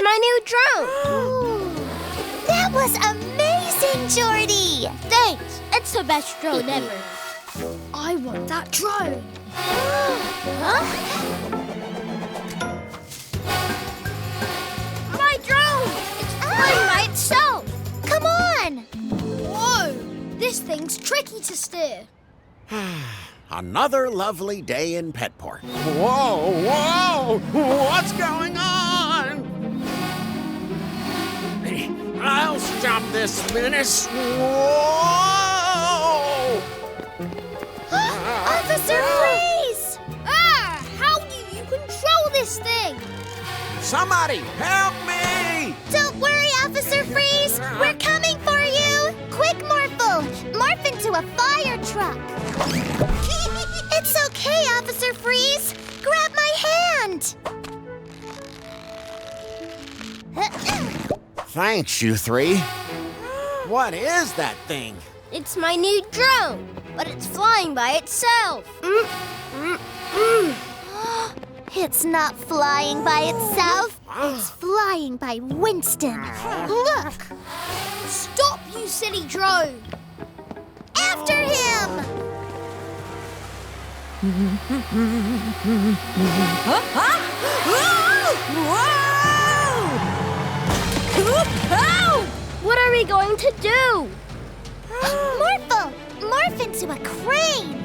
my new drone. That was amazing, Jordie! Thanks. It's the best drone ever. I want that drone. Huh? My drone! It's flying by itself. Come on! Whoa! This thing's tricky to steer. Another lovely day in Petport. Whoa, whoa! What's going on? I'll stop this menace. Whoa! Officer Freeze! How do you control this thing? Somebody help me! Don't worry, Officer Freeze! We're coming for you! Quick, Morphle! Morph into a fire truck! It's okay, Officer Freeze! Grab my hand! Thanks, you three. What is that thing? It's my new drone, but it's flying by itself. It's not flying by itself. It's flying by Winston. Look! Stop, you silly drone! After him! What are we going to do? Morphle! Morph into a crane!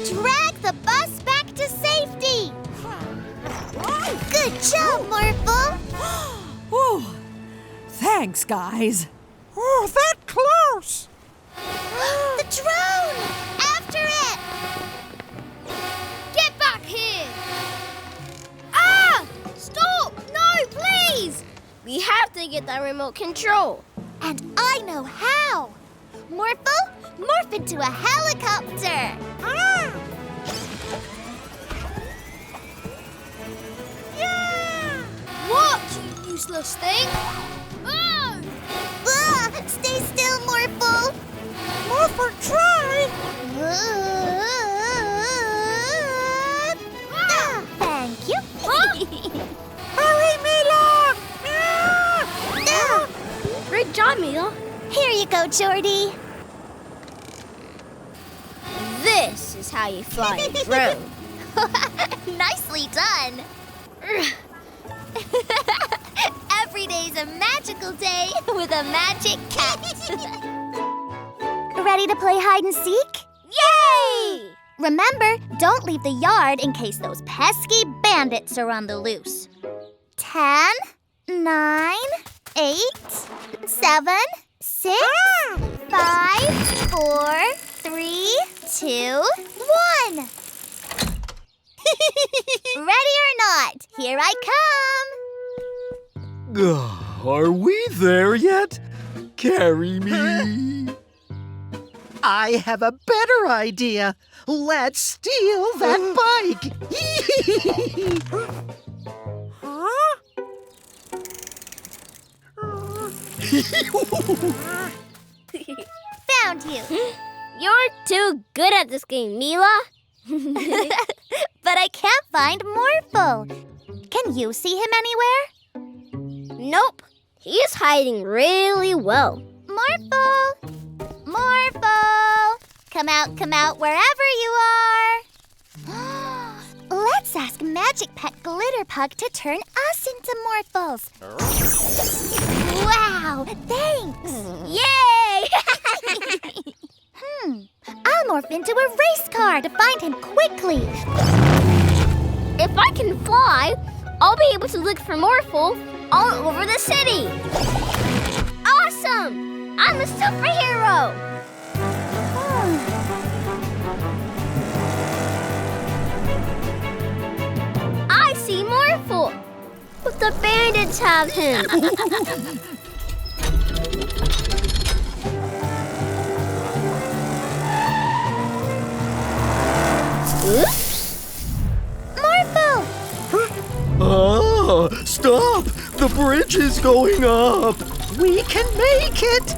Drag the bus back to safety! Good job, Morphle! Oh, thanks, guys. Oh, that close! The drone! After it! Get back here! Ah! Stop! No, please! We have to get that remote control. And I know how! Morphle, morph into a helicopter! Yeah! What, you useless thing? Oh! Stay still, Morphle! Morphle, try! Thank you. Hurry, Mila! Great job, Mila. Here you go, Jordie. This is how you fly a drone. Nicely done. Every day's a magical day with a magic cat. Ready to play hide and seek? Yay! Remember, don't leave the yard in case those pesky bandits are on the loose. 10, 9, 8, 7, 6, 5, 4, 3, 2, 1. Ready or not, here I come. Are we there yet? Carry me. I have a better idea. Let's steal that bike. Found you. You're too good at this game, Mila. But I can't find Morphle. Can you see him anywhere? Nope. He's hiding really well. Morphle! Morphle! Come out, wherever you are. Let's ask Magic Pet Glitterpug to turn us into Morphles. Wow, thanks. Yay! I'll morph into a race car to find him quickly. If I can fly, I'll be able to look for Morphle all over the city. Awesome! I'm a superhero! I see Morphle! But the bandits have him. Oops! Morphle! Ah, stop! The bridge is going up. We can make it.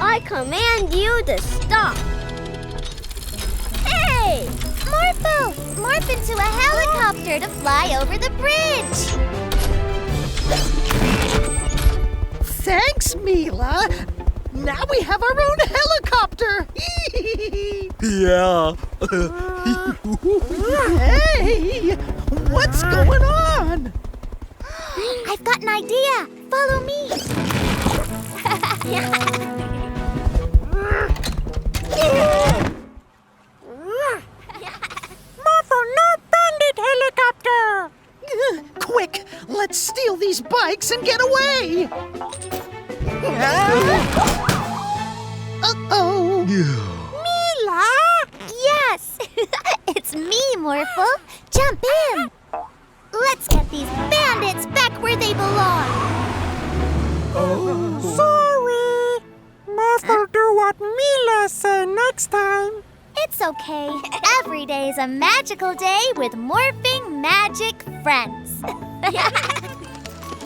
I command you to stop. morph into a helicopter to fly over the bridge. Thanks, Mila. Now we have our own helicopter. Yeah. Hey, what's going on? I've got an idea. Follow me. Morphle, no bandit helicopter! Quick, let's steal these bikes and get away! Uh-oh! Mila? Yes, it's me, Morphle. Jump in. Let's get these bandits back where they belong. Sorry! Morphle do what Mila say next time. It's okay. Every day is a magical day with morphing magic friends.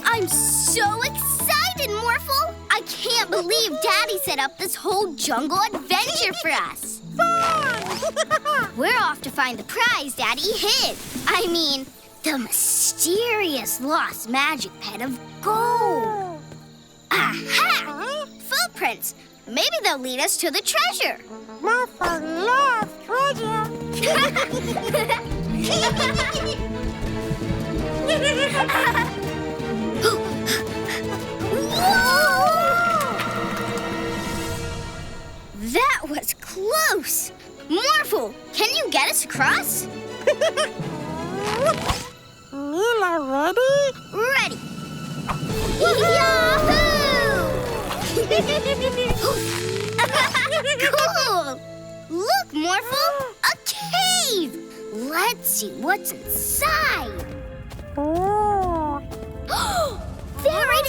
I'm so excited, Morphle! I can't believe Daddy set up this whole jungle adventure for us. Fun! We're off to find the prize Daddy hid. I mean, the mysterious lost magic pet of gold. Aha! Footprints. Maybe they'll lead us to the treasure. Morphle loves treasure. That was close! Morphle, can you get us across? Mila ready? Ready! Yahoo! Cool! Look, Morphle! A cave! Let's see what's inside. Oh. There it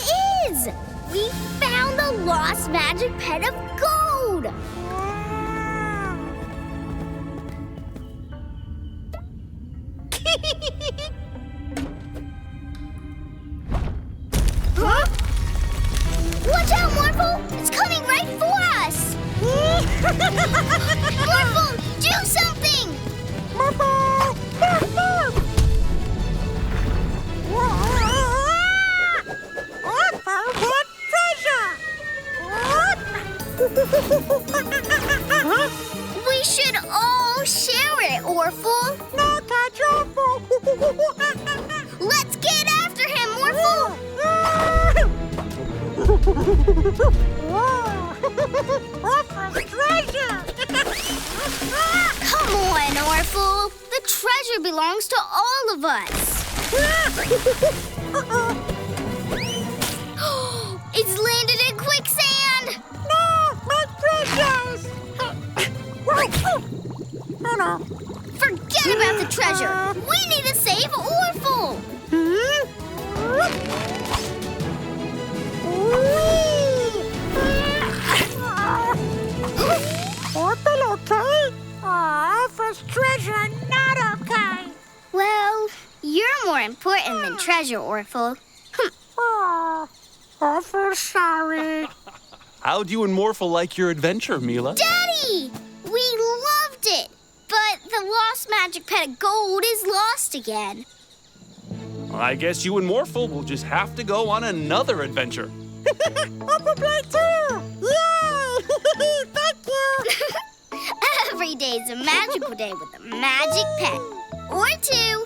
is! We found the lost magic pet of gold! Huh? Watch out, Morphle! It's coming right for us! Morphle, do something! Morphle! Morphle, what treasure? Huh? We should all share it, Orphle. No touch, Orphle. Let's get after him, Morphle. Orphle's treasure! Come on, Orphle. The treasure belongs to all of us. It's landed in quicksand. No, my treasures! Oh, no. Forget about the treasure. We need to save Orphle. Orphle okay? Orphle's treasure not okay. Well, you're more important than treasure, Orphle. Orphle, sorry. How'd you and Morphle like your adventure, Mila? Daddy! We loved it. But the lost magic pet of gold is lost again. I guess you and Morphle will just have to go on another adventure. Orphle play too! Yay! Thank you! Every day's a magical day with a magic pet. Or two.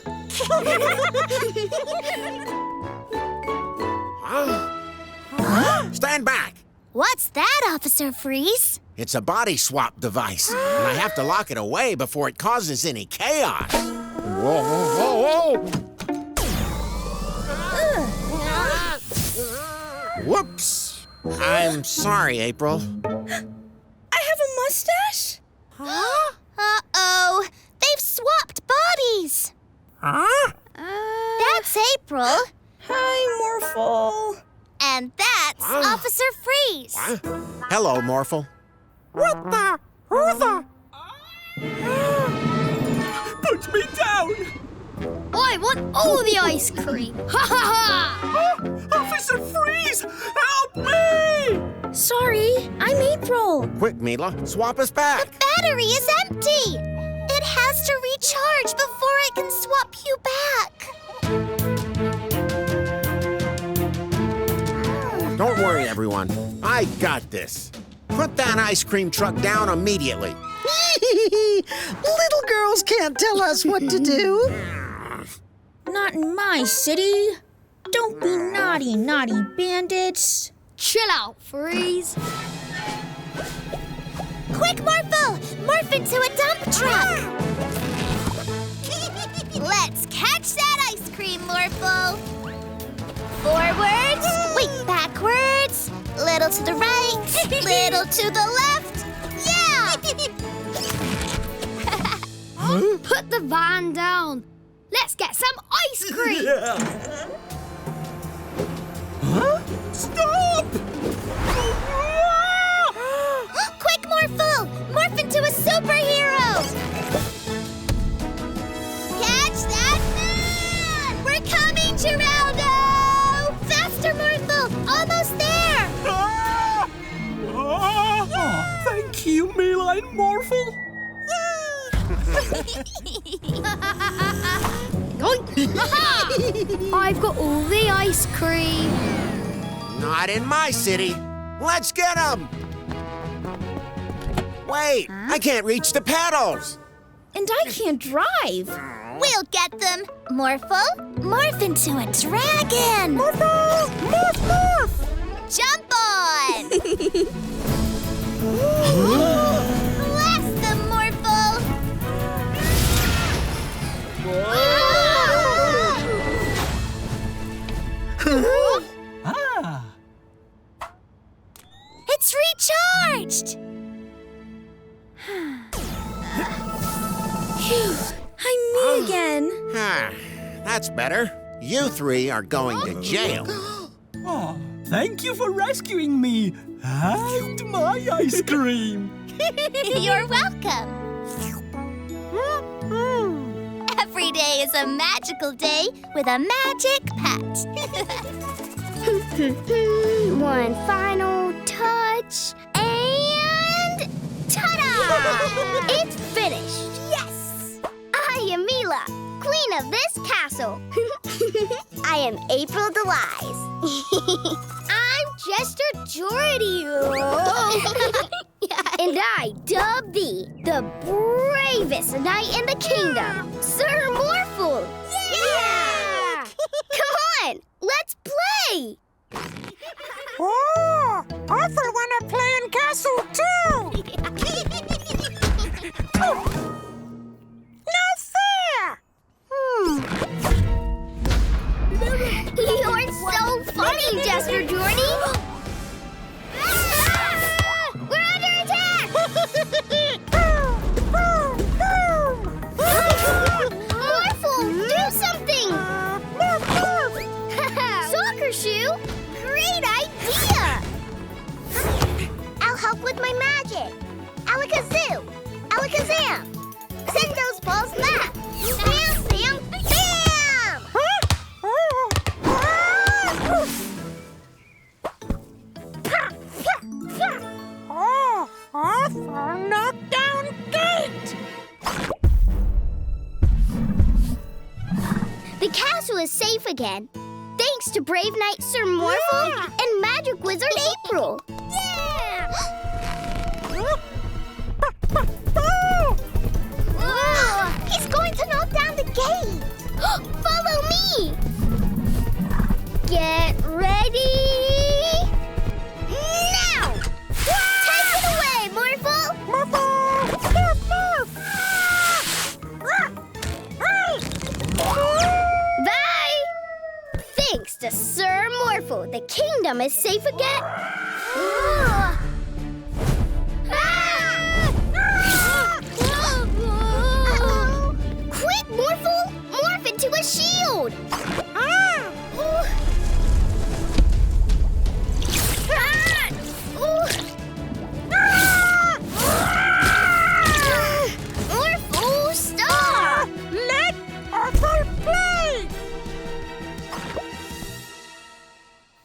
Stand back. What's that, Officer Freeze? It's a body swap device, and I have to lock it away before it causes any chaos. Whoa, whoa, whoa, whoa! Whoops. I'm sorry, April. I have a mustache? Huh? Uh-oh. They've swapped bodies. Huh? That's April. Hi, Morphle. And that's Officer Freeze. Hello, Morphle. What the? Who the? Put me down! I want all the ice cream. Ha ha ha! Officer Freeze! Help me! Sorry, I'm April. Quick, Mila, swap us back. Battery is empty. It has to recharge before it everyone. I got this. Put that ice cream truck down immediately. Little girls can't tell us what to do. Not in my city. Don't be naughty, naughty bandits. Chill out, Freeze. Quick, Morphle! Morph into a dump truck! Let's catch that ice cream, Morphle! Forwards, wait, backwards, little to the right, little to the left. Yeah! Put the van down. Let's get some ice cream. Stop! Quick, Morphle! Morph into a superhero! Catch that man! We're coming, Geraldo! Faster, Morphle! Almost there! Thank you, Mila and Morphle. I've got all the ice cream. Not in my city. Let's get them. Wait, I can't reach the pedals. And I can't drive. We'll get them! Morphle, morph into a dragon! Morphle! Morph, morph! Jump on! Blast them, Morphle! It's recharged! Phew, I'm me again. That's better. You three are going to jail. Oh, thank you for rescuing me and my ice cream. You're welcome! Every day is a magical day with a magic pet. One final touch, and ta-da! It's finished. Yes! I am Mila, queen of this castle. I am April Delise. I'm Jester Jordie. And I dub thee the bravest knight in the kingdom, Sir Morphle. Yeah! Come on, let's play. Oh, Morphle wanna play in castle too. No fair! You're so funny, Jester Jordie. We're under attack! Morphle, do something! Soccer shoe? Great idea! I'll help with my magic. Alakazoo! Alakazam! Send those balls back! Bam, bam, bam! Oh, off our knockdown gate! The castle is safe again, thanks to brave knight Sir Morphle and magic wizard April. He's going to knock down the gate! Follow me! Get ready! Now! Take it away, Morphle! Bye! Thanks to Sir Morphle, the kingdom is safe again. Quick, Morphle! Morph into a shield! Morphle, stop! Let Morphle play!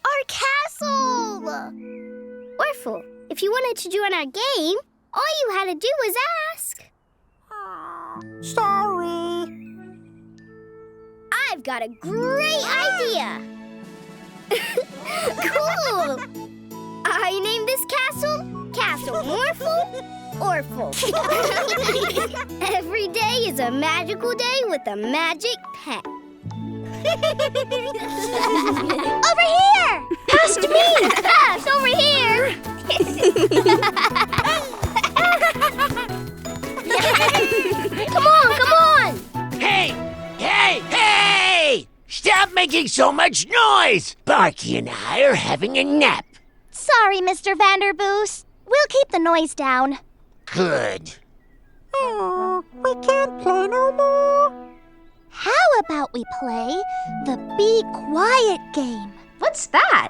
Our castle! Morphle, if you wanted to join our game, all you had to do was ask. Sorry. I've got a great idea! Cool! this castle? Castle Morphle? Orphle. Every day is a magical day with a magic pet. Over here! Past me! Pass over here! Come on! Hey! Stop making so much noise! Barky and I are having a nap. Sorry, Mr. Vanderboos. We'll keep the noise down. Good. Oh, we can't play no more. How about we play the Be Quiet game? What's that?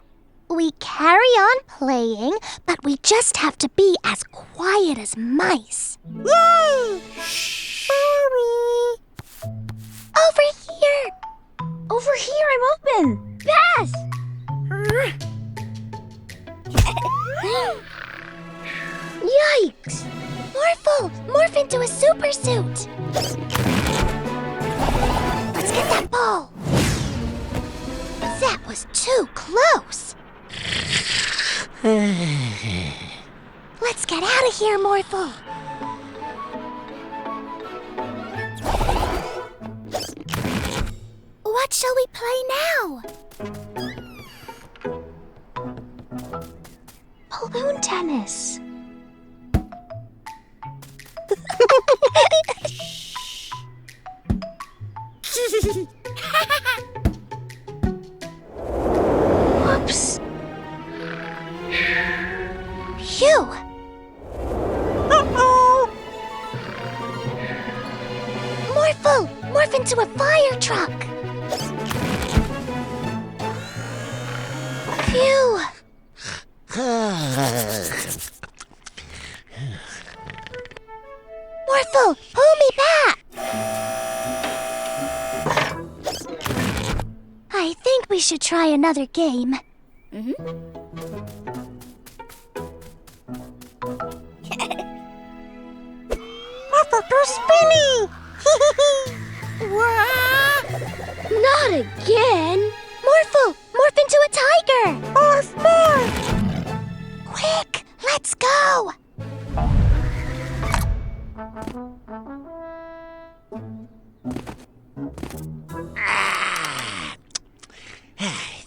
We carry on playing, but we just have to be as quiet as mice. Yay! Sorry. Over here! Over here, I'm open. Pass! Yikes! Morphle! Morph into a super suit! Let's get that ball! That was too close! Let's get out of here, Morphle! What shall we play now? Balloon tennis. Whoops. Phew. Uh-oh. Morphle, morph into a fire truck. Phew. Morphle, pull me back. I think we should try another game. Morphle, go spinny. Not again! Morphle, morph into a tiger. Morph. Quick, let's go.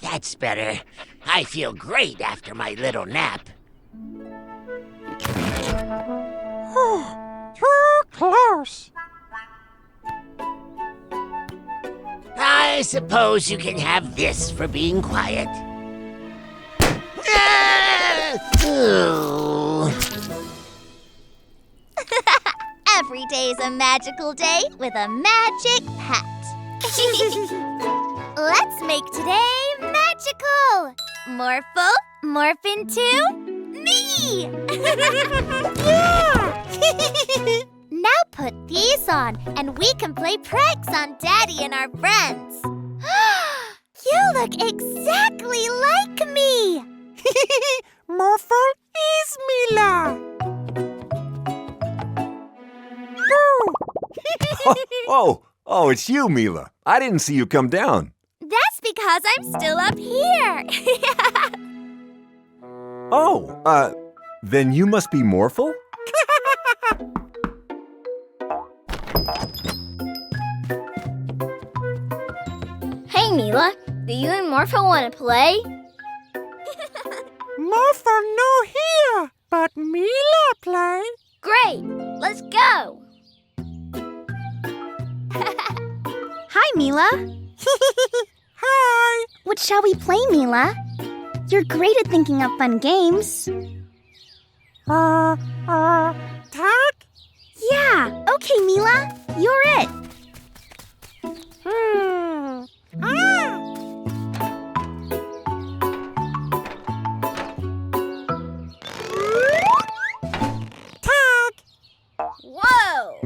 That's better. I feel great after my little nap. Too close. I suppose you can have this for being quiet. Ooh. Every day's a magical day with a magic pet. Let's make today magical. Morphle, morph into me. Yeah! Now put these on, and we can play pranks on Daddy and our friends. You look exactly like me. Morphle is Mila. Boo! Oh, it's you, Mila. I didn't see you come down. That's because I'm still up here. Then you must be Morphle? Hey, Mila, do you and Morphle want to play? Morphle no here, but Mila play. Great, let's go! Hi, Mila. Hi. What shall we play, Mila? You're great at thinking up fun games. Tag? Yeah, okay, Mila. You're it. Tag. Whoa!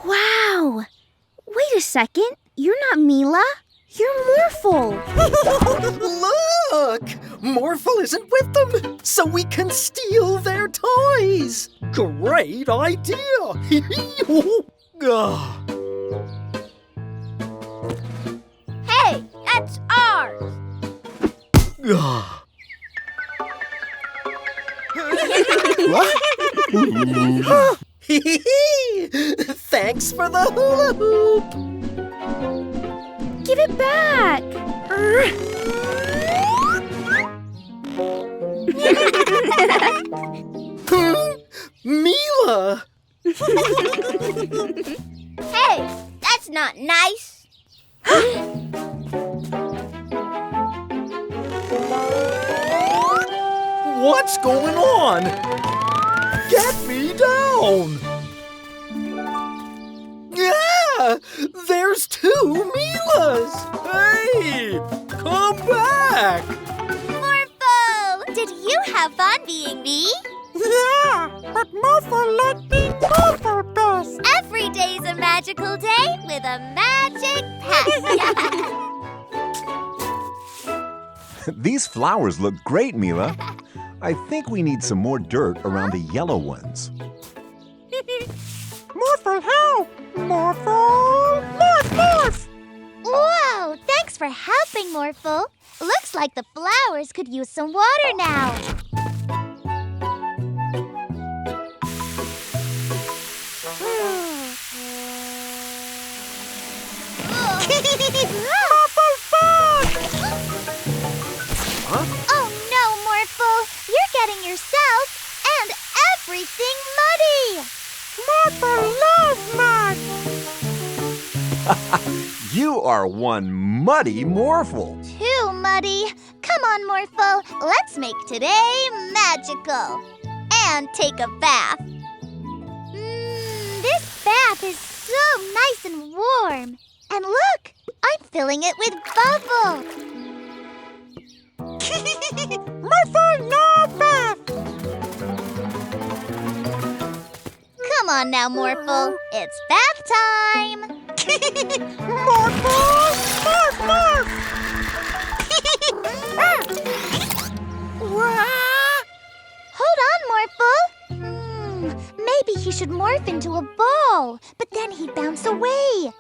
Wow. Wait a second. You're not Mila. You're Morphle. Look! Morphle isn't with them, so we can steal their toys. Great idea. Hey, that's ours. Thanks for the hula hoop. Give it back. Mila! Hey, that's not nice. What's going on? Get me down! Yeah! There's 2 Milas! Hey! Come back! Morphle! Did you have fun being me? Yeah, but Morphle liked being Morphle best. Every day's a magical day with a magic pet. These flowers look great, Mila. I think we need some more dirt around the yellow ones. Morphle, help! Morphle! Morph! Whoa! Thanks for helping, Morphle. Looks like the flowers could use some water now. Oh no, Morphle! You're getting yourself and everything muddy! Morphle loves mud! You are one muddy Morphle. Too muddy. Come on, Morphle. Let's make today magical. And take a bath. This bath is so nice and warm. And look, I'm filling it with bubbles. Morphle, no bath! Come on now, Morphle. It's bath time. Morphle! Morph! Hold on, Morphle. Maybe he should morph into a ball, but then he'd bounce away.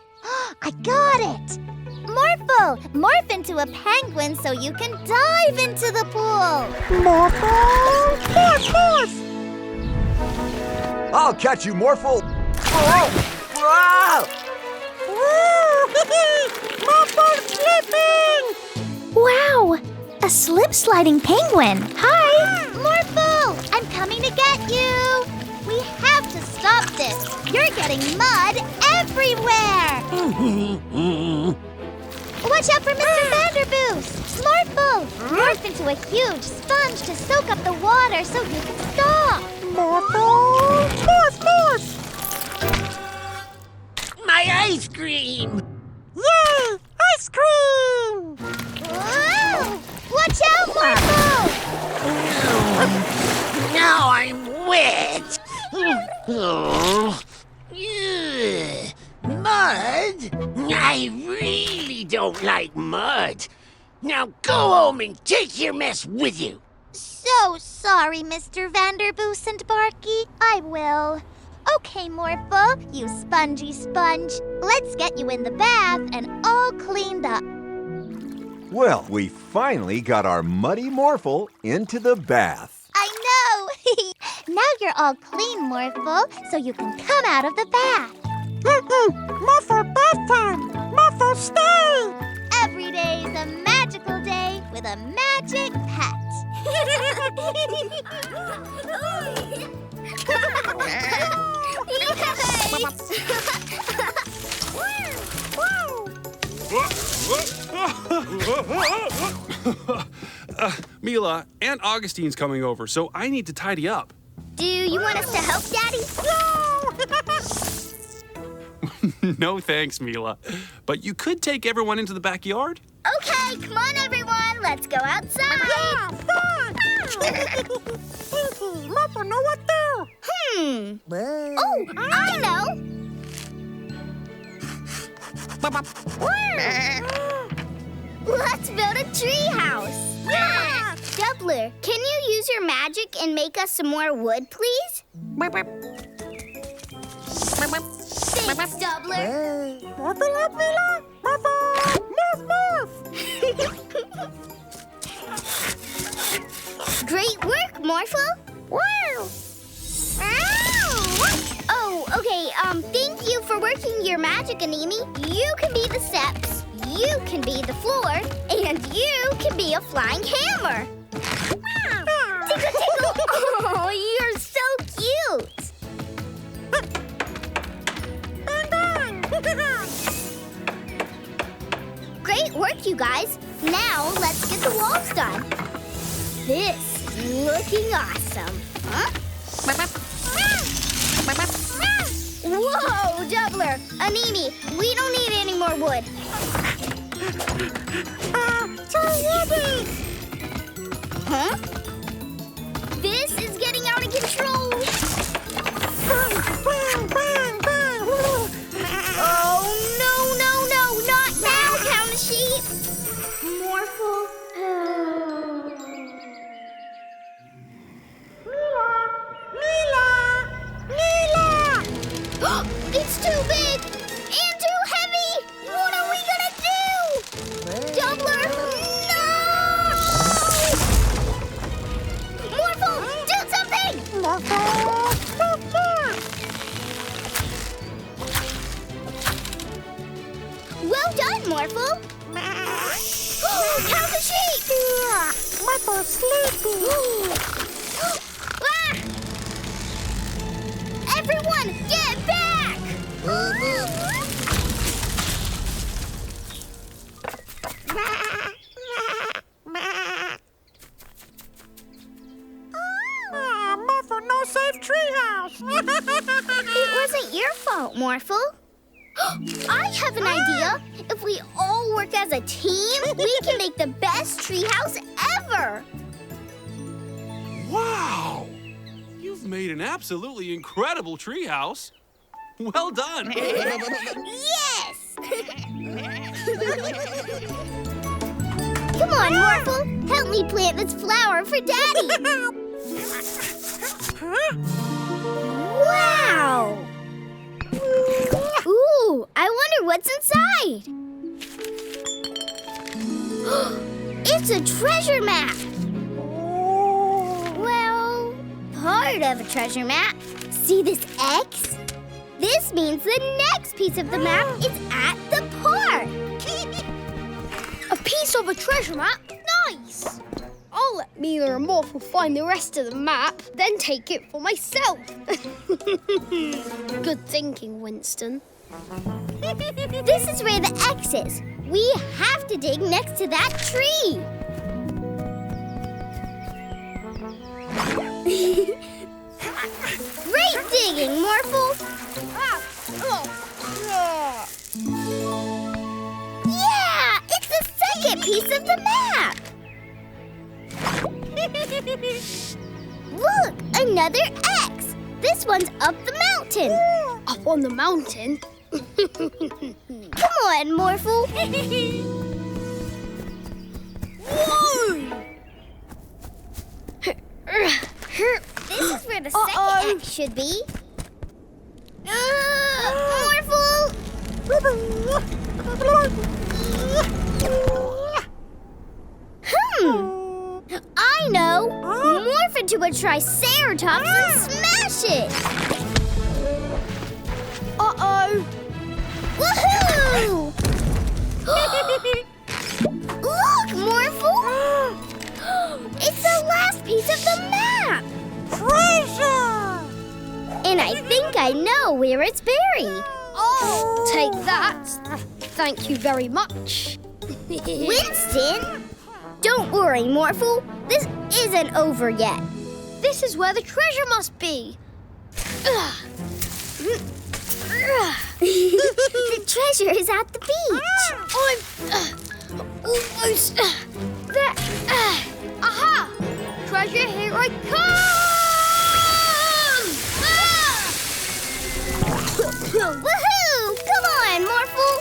I got it. Morphle, morph into a penguin so you can dive into the pool. Morphle! Morph! I'll catch you, Morphle. Morphle slipping! Wow, a slip-sliding penguin. Hi, Morphle, I'm coming to get you. We have to stop this. You're getting mud everywhere. Watch out for Mr. Vanderboost. Morphle, morph into a huge sponge to soak up the water so you can stop. Morphle! Morph! My ice cream! Yay! Ice cream! Whoa! Watch out, Morphle! Now I'm wet! Mud? I really don't like mud. Now go home and take your mess with you. So sorry, Mr. Vanderboost and Barky. I will. Okay, Morphle, you spongy sponge. Let's get you in the bath and all cleaned up. Well, we finally got our muddy Morphle into the bath. I know! Now you're all clean, Morphle, so you can come out of the bath. Morphle bath time! Morphle stay! Every day's a magical day with a magic pet. Mila, Aunt Augustine's coming over, so I need to tidy up. Do you want us to help, Daddy? No thanks, Mila. But you could take everyone into the backyard. Okay, come on, everyone. Let's go outside. Yeah, fun! Morphle know what to do. Oh, I know. Let's build a treehouse. Yeah! Doubler, can you use your magic and make us some more wood, please? Thanks, Doubler. Morphle up, Mila! Morph! Great work, Morphle. Wow! Oh, okay, thank you for working your magic, Animi. You can be the steps, you can be the floor, and you can be a flying hammer. Tickle, tickle! Oh, you're so cute! Great work, you guys. Now, let's get the walls done. This is looking awesome. Huh? Whoa, Doubler! Animi, we don't need any more wood. Huh? This is getting out of control. Oh, no, not now, Count of Sheep. Morphle. It's too big and too heavy! What are we gonna do? Doubler, no! Morphle, do something! Well done, Morphle! Count the sheep! Morphle's sleepy. Ah! Everyone, get back! Morphle, no safe treehouse. It wasn't your fault, Morphle. I have an idea. If we all work as a team, we can make the best treehouse ever. Wow! You've made an absolutely incredible treehouse. Well done. Yes! Come on, Morphle. Help me plant this flower for Daddy. Wow! Ooh, I wonder what's inside. It's a treasure map. Well, part of a treasure map. See this X? This means the next piece of the map is at the park. A piece of a treasure map? Nice! I'll let Mila and Morphle find the rest of the map, then take it for myself. Good thinking, Winston. This is where the X is. We have to dig next to that tree. Great digging, Morphle. Yeah, it's the second piece of the map. Look, another X. This one's up the mountain. Up on the mountain? Come on, Morphle. Whoa! This is where the second X should be. Morphle! I know! Morph into a Triceratops and smash it! Uh-oh! Woohoo! Look, Morphle! It's the last piece of the map! Treasure! And I think I know where it's buried. I'll take that. Thank you very much. Winston! Don't worry, Morphle. This isn't over yet. This is where the treasure must be. The treasure is at the beach. I'm almost there. Aha! Treasure, here I come! Woohoo! Come on, Morphle.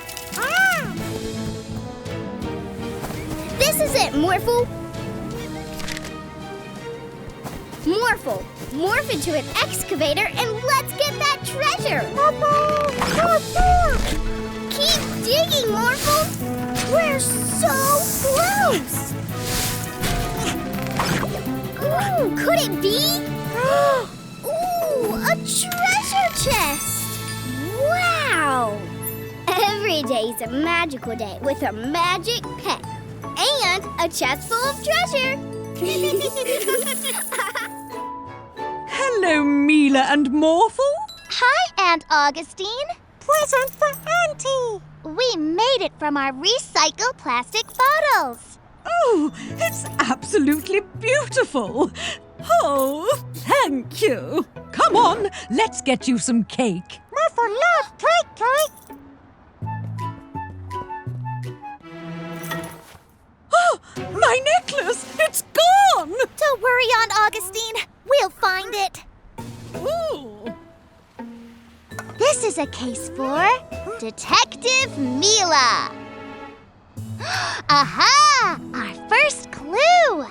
Morphle. Morphle, morph into an excavator and let's get that treasure! Keep digging, Morphle! We're so close! Ooh, could it be? Ooh, a treasure chest! Wow! Every day's a magical day with a magic pet and a chest full of treasure! Hello, Mila and Morphle. Hi, Aunt Augustine. Present for Auntie. We made it from our recycled plastic bottles. Oh, it's absolutely beautiful. Oh, thank you. Come on, let's get you some cake. Morphle loves cake. Oh, my necklace! It's gone! Don't worry, Aunt Augustine. We'll find it. Ooh. This is a case for Detective Mila. Aha! Our first clue.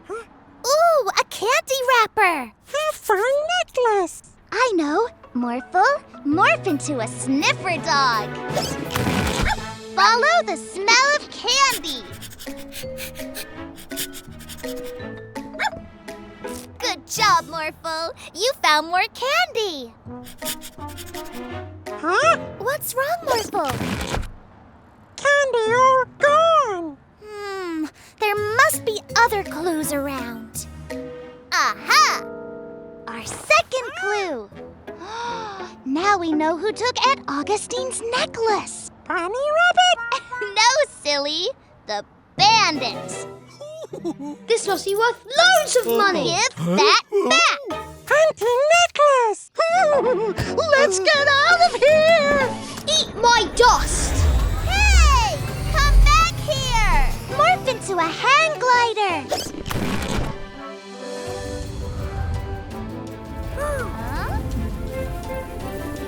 Ooh, a candy wrapper. A fine necklace. I know. Morphle, morph into a sniffer dog. Follow the smell of candy. Good job, Morphle. You found more candy. Huh? What's wrong, Morphle? Candy all gone. There must be other clues around. Aha! Our second clue. Now we know who took Aunt Augustine's necklace. Bunny Rabbit? No, silly. The bandits. This must be worth loads of money. Give that back. Hunting necklace. Let's get out of here! Eat my dust. Hey! Come back here. Morph into a hang glider. Huh?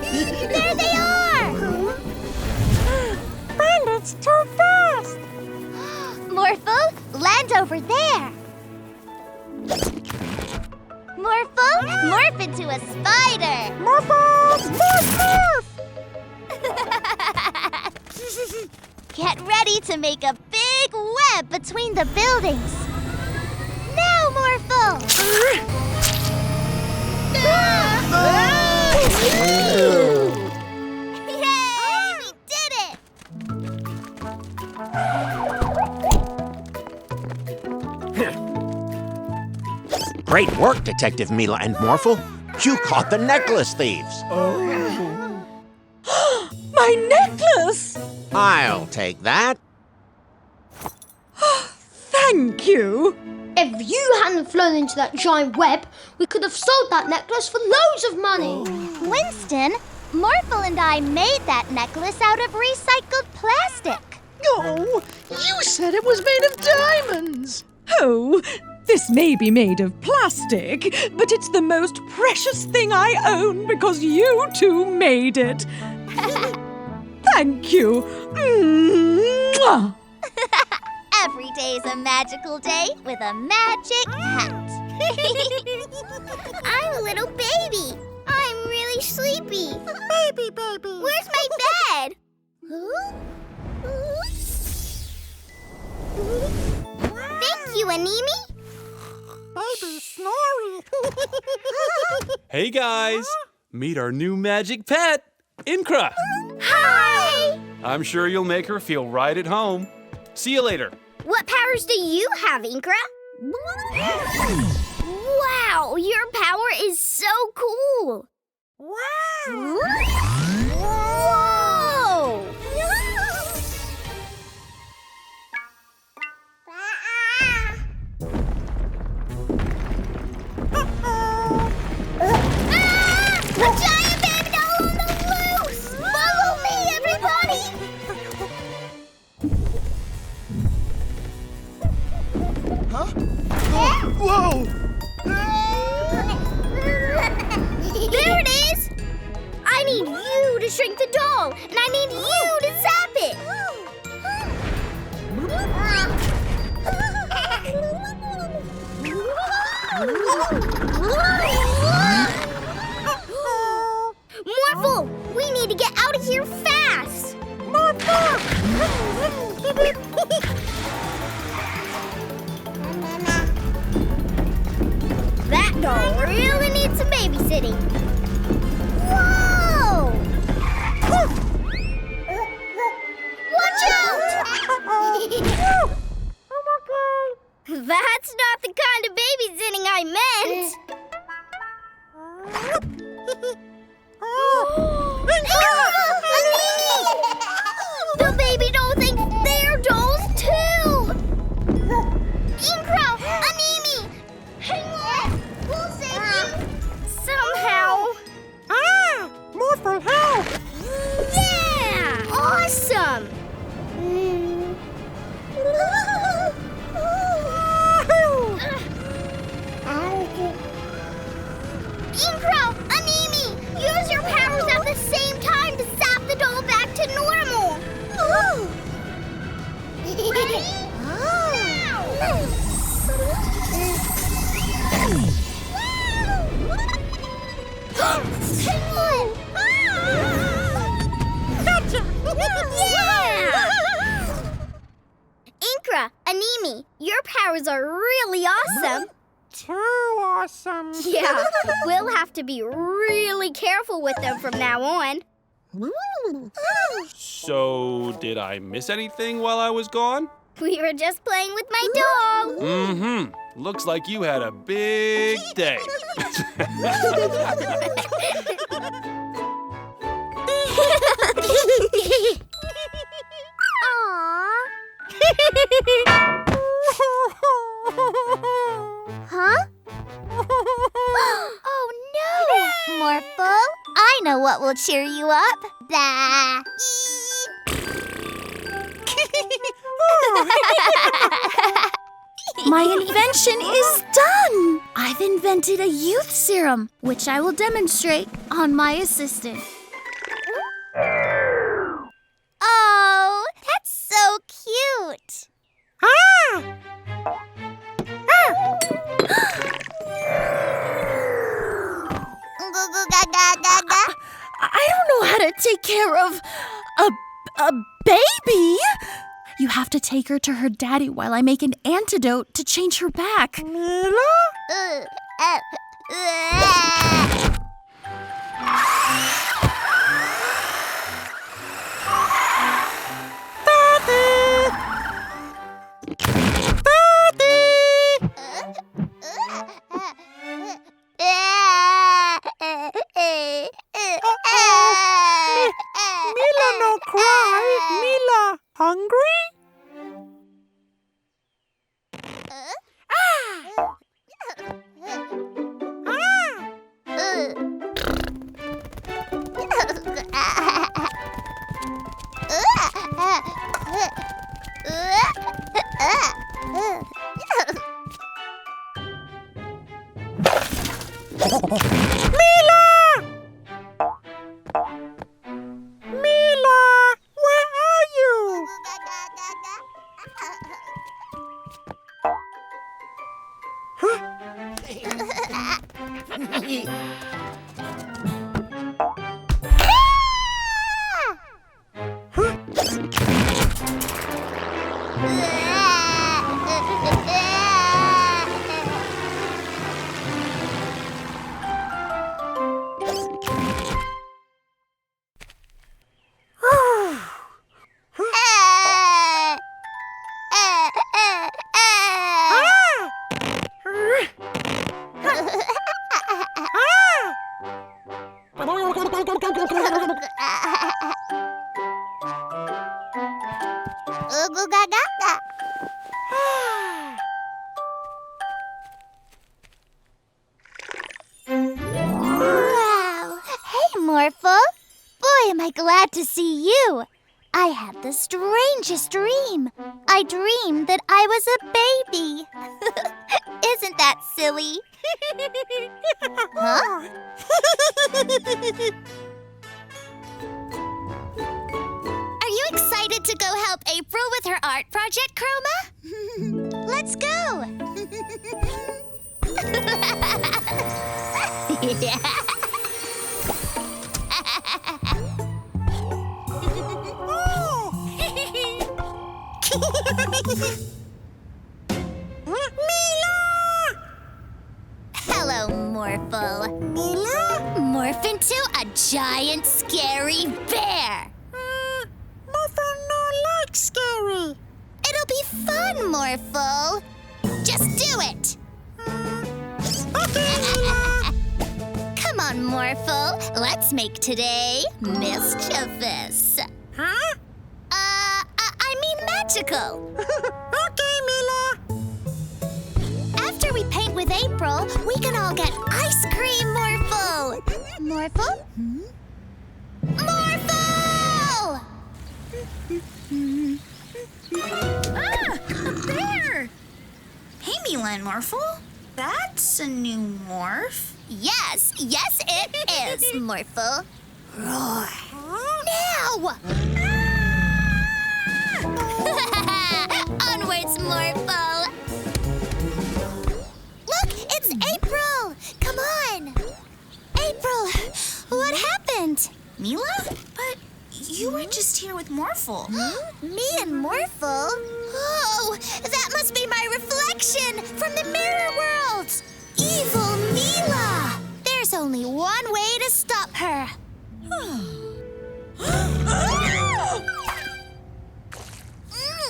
There they are. Bandits too fast. Morphle, land over there. Morphle, morph into a spider. Morphle, morph! Get ready to make a big web between the buildings. Now, Morphle! Yay! We did it! Great work, Detective Mila and Morphle. You caught the necklace thieves. My necklace! I'll take that. Thank you. If you hadn't flown into that giant web, we could have sold that necklace for loads of money. Winston, Morphle and I made that necklace out of recycled plastic. Oh, you said it was made of diamonds. Oh, this may be made of plastic, but it's the most precious thing I own because you two made it. Thank you. Mwah. Every day's a magical day with a magic hat. I'm a little baby. I'm really sleepy. Baby. Where's my bed? Thank you, Animi. Baby snoring. Hey, guys. Meet our new magic pet, Inkra. Hi. I'm sure you'll make her feel right at home. See you later. What powers do you have, Inkra? Wow, your power is so cool. Wow. Whoa. A giant baby doll on the loose! Follow me, everybody! Huh? Whoa! There it is! I need you to shrink the doll, and I need you to zap it! Morphle, we need to get out of here fast! Morphle! That doll really needs some babysitting. Whoa! Watch out! That's not the kind of babysitting I meant. The baby doll thinks they're dolls too! Inkro! Animi! Hang on! We'll save you! Somehow! Morphle, help! Yeah! Awesome! Inkro! Animi! Use your powers at the same time to zap the doll back to normal! Ready? Gotcha! Inkra, Animi, your powers are really awesome. Too awesome. Yeah, we'll have to be really careful with them from now on. So, did I miss anything while I was gone? We were just playing with my doll. Mm-hmm. Looks like you had a big day. Huh? Oh no! Morphle, I know what will cheer you up. My invention is done! I've invented a youth serum, which I will demonstrate on my assistant. Oh, that's so cute. I don't know how to take care of a baby. You have to take her to her daddy while I make an antidote to change her back. Mila, no cry. Mila, hungry? Mila! Mila, where are you? Glad to see you. I had the strangest dream. I dreamed that I was a baby. Isn't that silly? Huh? Are you excited to go help April with her art project, Chroma? Let's go. Hello, Morphle. Mila? Morph into a giant, scary bear. Morphle no like scary. It'll be fun, Morphle. Just do it. Okay, Mila. Come on, Morphle. Let's make today mischievous. Huh? I mean magical. Okay, Mila. After we paint with April, we can all get ice cream, Morphle. Morphle? Morphle! Ah, a bear! Hey, Mila and Morphle. That's a new morph. Yes, it is, Morphle. Roar. Now! Onwards, Morphle. Look, it's April. Come on. April, what happened? Mila? But you were just here with Morphle. Me and Morphle? Oh, that must be my reflection from the mirror world. Evil Mila. There's only one way to stop her.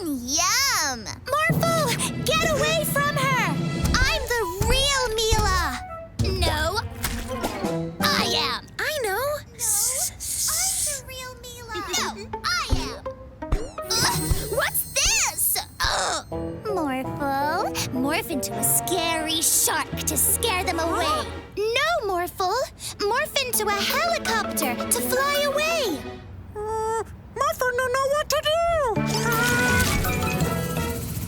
Yum! Morphle, get away from her! I'm the real Mila! No, I am! I know! I'm the real Mila! No, I am! What's this? Morphle, morph into a scary shark to scare them away. No, Morphle! Morph into a helicopter to fly away. Morphle don't know what to do.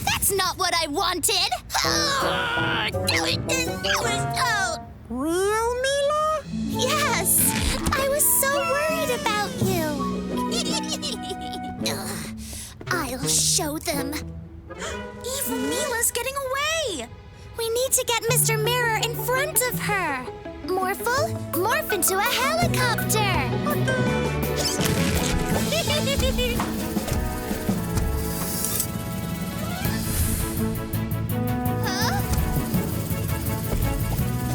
That's not what I wanted! Do it! Oh! Real Mila? Yes! I was so worried about you! I'll show them. Evil Mila's getting away! We need to get Mr. Mirror in front of her. Morphle, morph into a helicopter! Huh?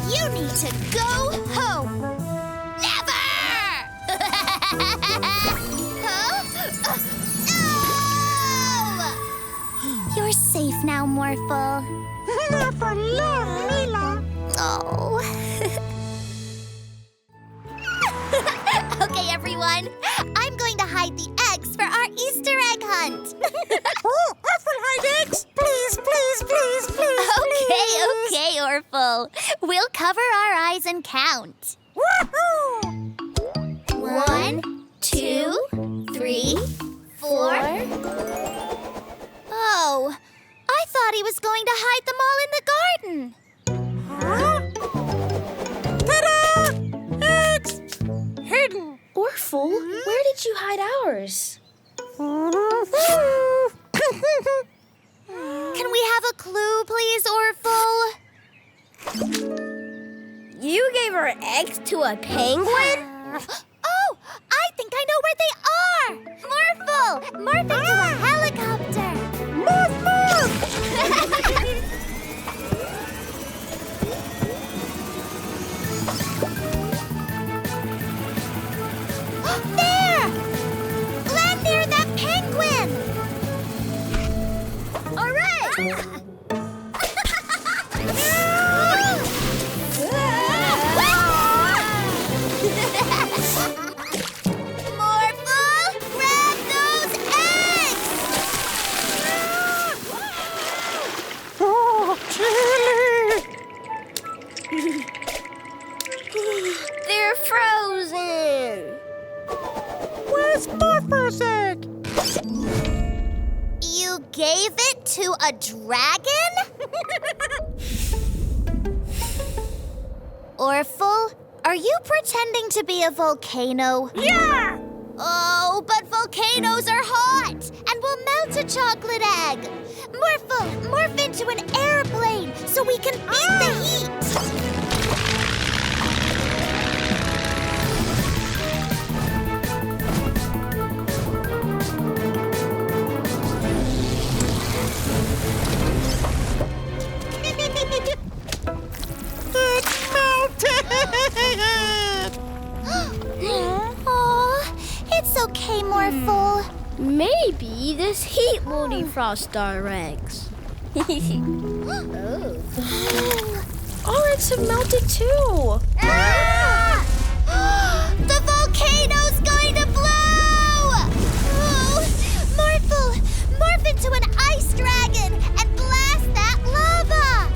You need to go home. Never! Huh? No! You're safe now, Morphle. Morphle love Mila. Oh. Okay, everyone. I'm going to hide the eggs for our Easter egg hunt. Oh, Morphle hide eggs. Please. Okay, Orphle. We'll cover our eyes and count. Woohoo! 1, 2, 3, 4. Oh, I thought he was going to hide them all in the garden. Huh? Ta-da! Eggs! Hidden. Orphle, where did you hide ours? Can we have a clue, please, Orphle? You gave our eggs to a penguin? Oh, I think I know where they are! Morphle, morph into a helicopter! Morph! There! Land near that penguin! All right! Morphle, grab those eggs! Oh, chilly! They're frozen. Where's Morphle's egg? You gave it to a dragon? Orphle, are you pretending to be a volcano? Yeah! Oh, but volcanoes are hot and will melt a chocolate egg. Morphle, morph into an airplane so we can beat the heat. It's melted! Aw, it's okay, Morphle. Maybe this heat will defrost our eggs. Our eggs have melted too. Ah! The volcano's going to blow! Oh, Morphle, morph into an ice dragon and blast that lava!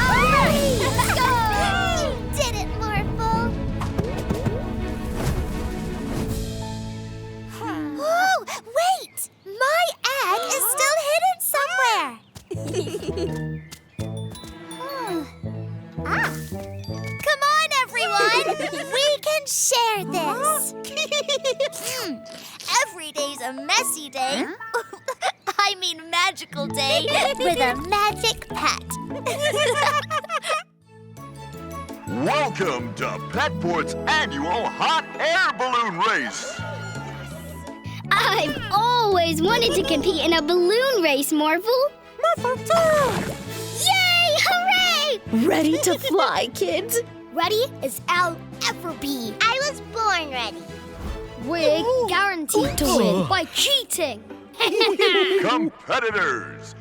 All right, let's go! You did it, Morphle! Oh, wait! My egg is still hidden somewhere! Come on, everyone! We can share this! Every day's a messy day. I mean magical day with a magic pet. Welcome to Petport's annual hot air balloon race. I've always wanted to compete in a balloon race, Morphle. Morphle too! Yay! Hooray! Ready to fly, kids? Ready as I'll ever be. I was born ready. We're guaranteed to win by cheating. Competitors,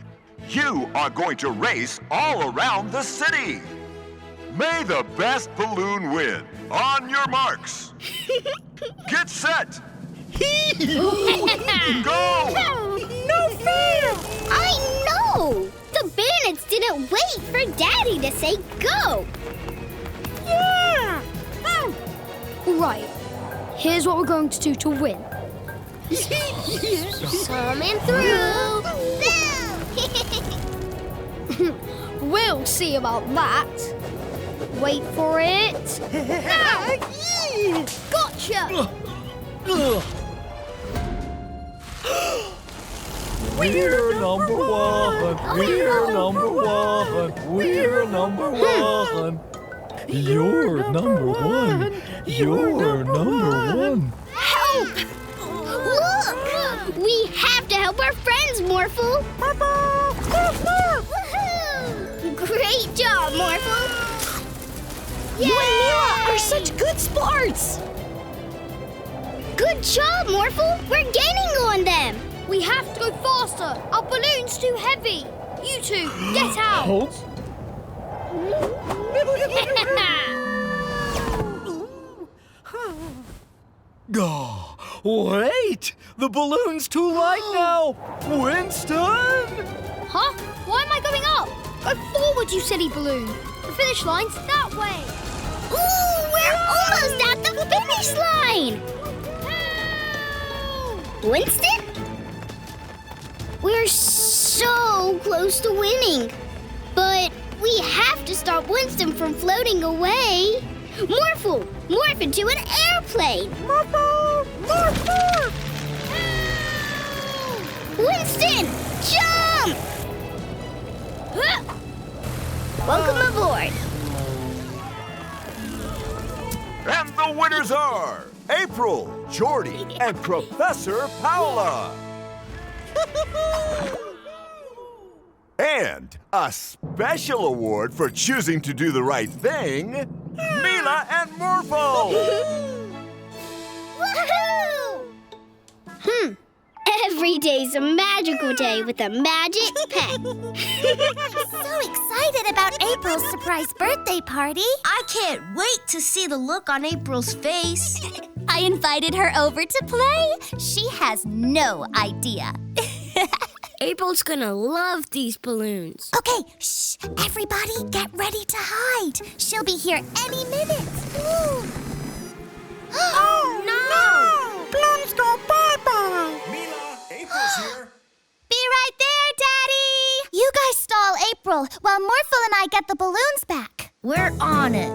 you are going to race all around the city. May the best balloon win. On your marks. Get set. Go! No fair! I know! The bandits didn't wait for Daddy to say go. Yeah! Right. Here's what we're going to do to win. Coming through. We'll see about that. Wait for it. Gotcha! We're number one. We're number one. We're number one. You're number one. You're number one. Help! Look! We have to help our friends, Morphle. Woohoo! Great job, Morphle. You and Mila are such good sports. Good job, Morphle. We're gaining on them. We have to go faster. Our balloon's too heavy. You two, get out. Halt. Oh, wait! The balloon's too light now! Winston! Huh? Why am I going up? Go forward, you silly balloon. The finish line's that way. Ooh, we're almost at the finish line. Winston? We're so close to winning. But we have to stop Winston from floating away. Morphle, morph into an airplane. Morphle, morph, morph. Winston, jump! Welcome aboard. And the winners are April, Jordie, and Professor Paula. And a special award for choosing to do the right thing, Mila and Morphle. Woohoo! Every day's a magical day with a magic pet. I'm so excited about April's surprise birthday party. I can't wait to see the look on April's face. I invited her over to play. She has no idea. April's gonna love these balloons. Okay, shh. Everybody get ready to hide. She'll be here any minute. Oh, no! Balloons go bye-bye. Mila, April's here. Be right there, Daddy. You guys stall April while Morphle and I get the balloons back. We're on it.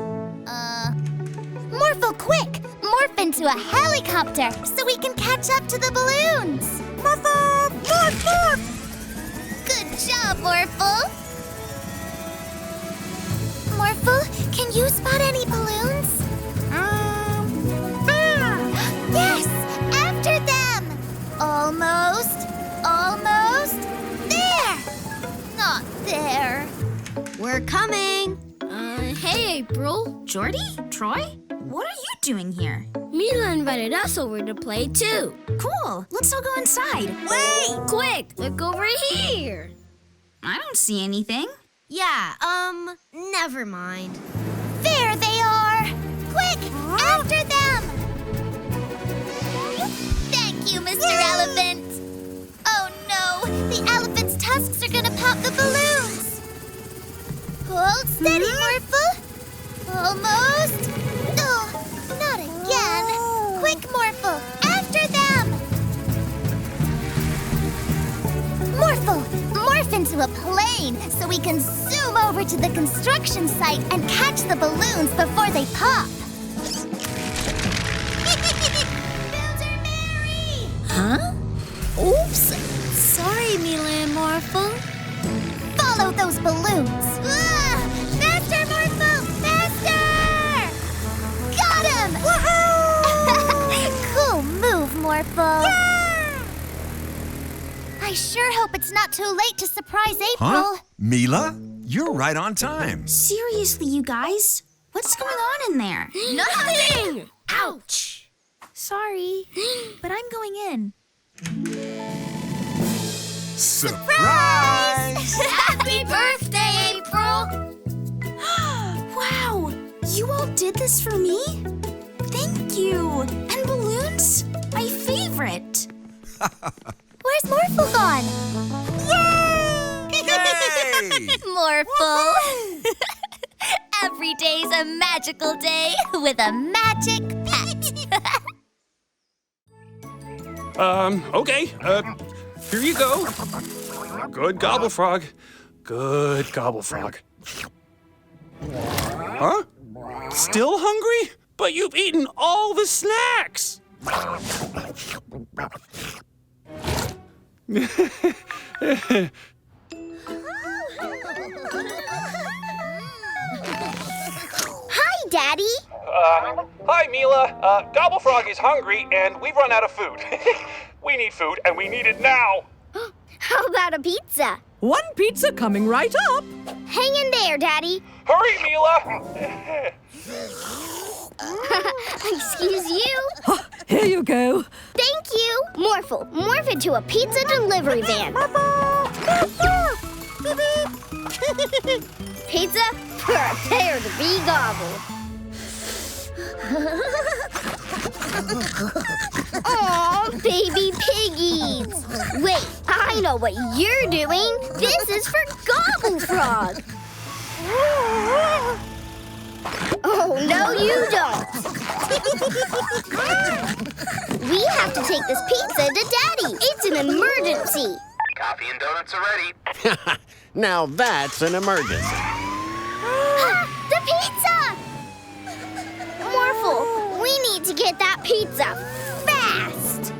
Morphle, Morphle, quick! Morph into a helicopter so we can catch up to the balloons! Morphle! Morph, morph! Good job, Morphle! Morphle, can you spot any balloons? Yes! After them! Almost! Almost! There! Not there. We're coming. Hey, April. Jordie? Troy? What are you doing here? Mila invited us over to play, too. Cool. Let's all go inside. Wait! Quick, look over here. I don't see anything. Yeah, never mind. There they are! Quick! After them! Thank you, Mr. Elephant! Oh no! The elephant's tusks are gonna pop the balloons! Hold steady, Morphle! Almost! Oh, not again! Quick, Morphle! After them! Morphle! Morph into a plane so we can zoom over to the construction site and catch the balloons before they pop! Builder Mary! Huh? Oops. Sorry, Mila and Morphle. Follow those balloons! Faster, Morphle! Faster! Got him! Cool move, Morphle! Yeah! I sure hope it's not too late to surprise April. Huh? Mila? You're right on time. Seriously, you guys? What's going on in there? Nothing! Ouch! Sorry, but I'm going in. Surprise! Happy birthday, April! Wow! You all did this for me? Thank you! And balloons? My favorite! Where's Morphle gone? Yay! Morphle! Every day's a magical day with a magic pet. Okay. Here you go. Good gobble frog. Good gobble frog. Huh? Still hungry? But you've eaten all the snacks! Hi, Daddy. Hi, Mila. Gobble Frog is hungry, and we've run out of food. We need food, and we need it now. How about a pizza? One pizza coming right up. Hang in there, Daddy. Hurry, Mila! Excuse you? Here you go. Thank you. Morphle, morph into a pizza delivery van. Pizza, prepare to be gobbled. Aw, baby piggies. Wait, I know what you're doing. This is for Gobble Frog. Oh, no, you don't. We have to take this pizza to Daddy. It's an emergency. Coffee and donuts are ready. Now that's an emergency. The pizza! Morphle, we need to get that pizza fast.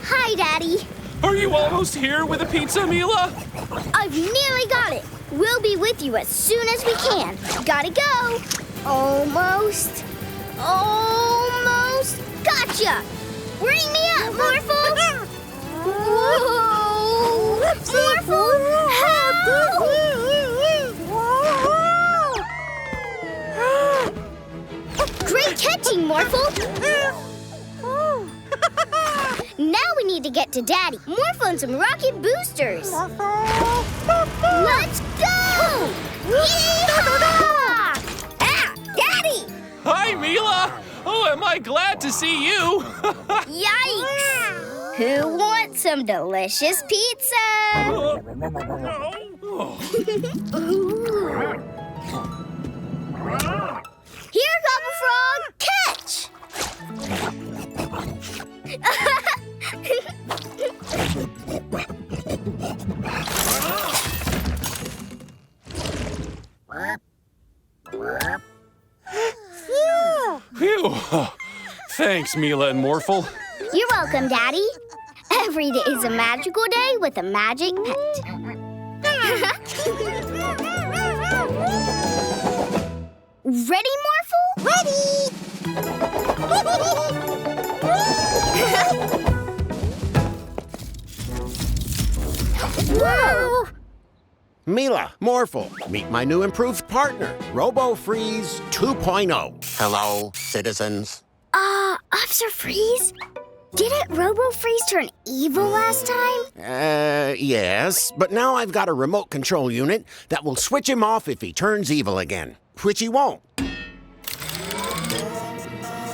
Hi, Daddy. Are you almost here with a pizza, Mila? I've nearly got it. We'll be with you as soon as we can. Gotta go. Almost. Almost. Gotcha. Bring me up, Morphle. Whoa. Morphle, help. Great catching, Morphle. Now we need to get to Daddy. Morphle and some rocket boosters. Let's go! Yeehaw! Ah, Daddy! Hi, Mila! Oh, am I glad to see you! Yikes! Who wants some delicious pizza? Here, Gobble Frog, catch! Phew. Thanks, Mila and Morphle. You're welcome, Daddy. Every day is a magical day with a magic pet. Ready, Morphle? Ready! Whoa! Mila, Morphle, meet my new improved partner, Robofreeze 2.0. Hello, citizens. Officer Freeze? Didn't Robofreeze turn evil last time? Yes, but now I've got a remote control unit that will switch him off if he turns evil again, which he won't.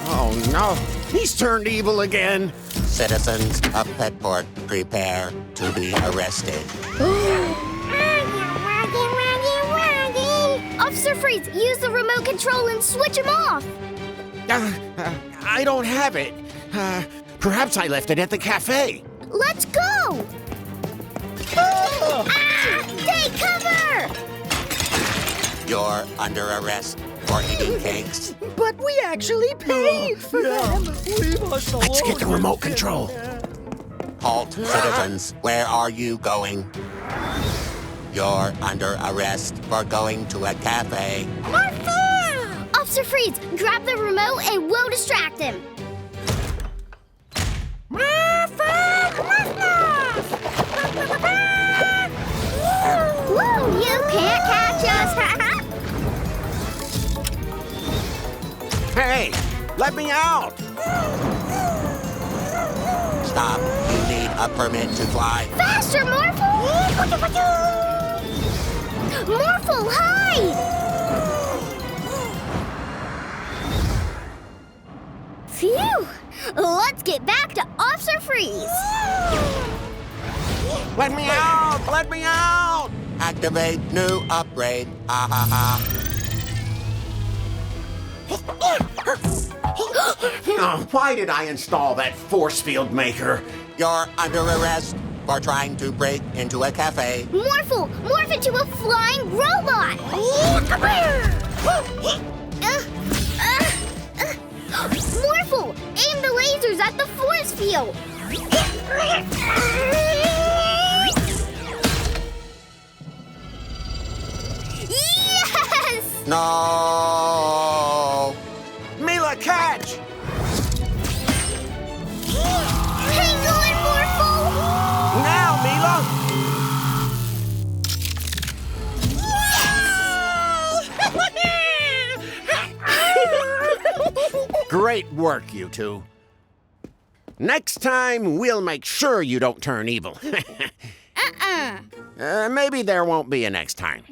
Oh no, he's turned evil again. Citizens of Petport, prepare to be arrested. Officer Freeze, use the remote control and switch him off. I don't have it. Perhaps I left it at the cafe. Let's go! Take cover! You're under arrest for eating cakes. But we actually paid for them. Let's get the remote control. Halt, citizens. Where are you going? You're under arrest for going to a cafe. Officer Freeze, grab the remote and we'll distract him. Woo, you can't catch us. Hey, let me out. Stop. You need a permit to fly. Faster, Morphle! Morphle, hide! Phew! Let's get back to Officer Freeze. Let me out! Let me out! Activate new upgrade. Ha ha ha. Oh, why did I install that force field maker? You're under arrest for trying to break into a cafe. Morphle, morph into a flying robot! Morphle, aim the lasers at the force field! Yes! No! Mila, catch! Hang on, Morphle! Now, Mila! Great work, you two. Next time, we'll make sure you don't turn evil. Maybe there won't be a next time.